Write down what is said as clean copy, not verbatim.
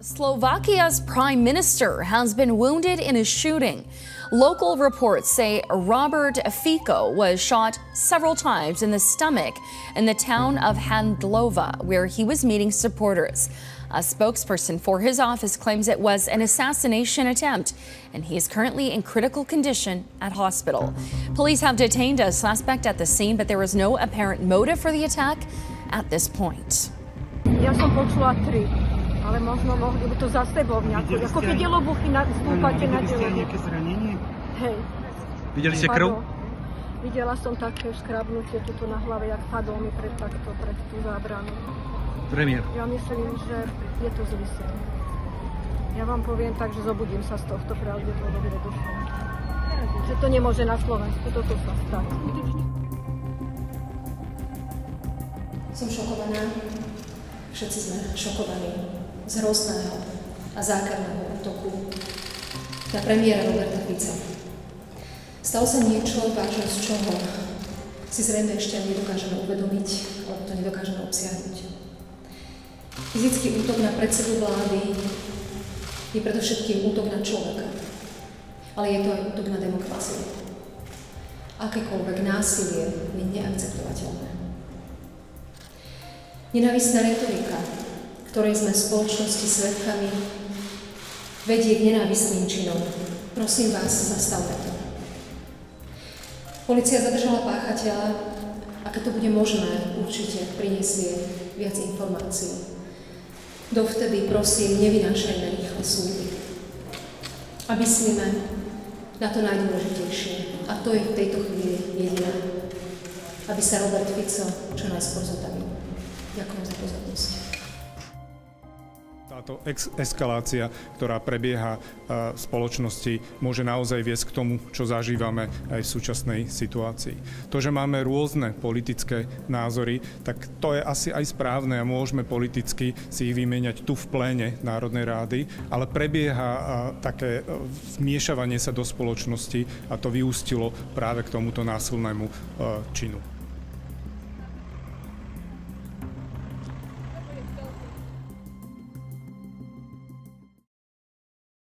Slovakia's prime minister has been wounded in a shooting. Local reports say Robert Fico was shot several times in the stomach in the town of Handlova, where he was meeting supporters. A spokesperson for his office claims it was an assassination attempt, and he is currently in critical condition at hospital. Police have detained a suspect at the scene, but there is no apparent motive for the attack at this point. Ja som počula 3, ale možno mohli by to za sebou nejako. Ako keď delobuchy stúpate na delobuk. Videli ste nejaké zranenie? Hej. Videli ste krv? Videla som také škrabnutie tuto na hlave, jak padol mi pred tú zábranu. Premiér. Ja myslím, že je to zlý sen. Ja vám poviem tak, že zobudím sa z tohto pravdepodobne dušom. Že to nemôže na Slovensku toto sa stať. Som šokovaná. Všetci sme šokovaní z hrozného a zákerného útoku na premiéra Roberta Fica. Stalo sa niečo, vážnosť čoho si zrejme ešte nedokážeme uvedomiť, alebo to nedokážeme obsiahnuť. Fyzický útok na predsedu vlády je predovšetkým útok na človeka, ale je to aj útok na demokraciu. Akékoľvek násilie je neakceptovateľné. Nenávistná retorika, ktorej sme v spoločnosti svedkami, vedie k nenávistným činom. Prosím vás, zastavme to. Polícia zadržala páchateľa a keď to bude možné, určite prinesie viac informácií. Dovtedy, prosím, nevynášajme rýchle súdy. A myslíme na to najdôležitejšie. A to je v tejto chvíli jediné. Aby sa Robert Fico čo najskôr zotavil. Ďakujem za pozornosť. Táto eskalácia, ktorá prebieha v spoločnosti, môže naozaj viesť k tomu, čo zažívame aj v súčasnej situácii. To, že máme rôzne politické názory, tak to je asi aj správne a môžeme politicky si ich vymieňať tu v pléne Národnej rády, ale prebieha také vmiešavanie sa do spoločnosti a to vyústilo práve k tomuto násilnému činu.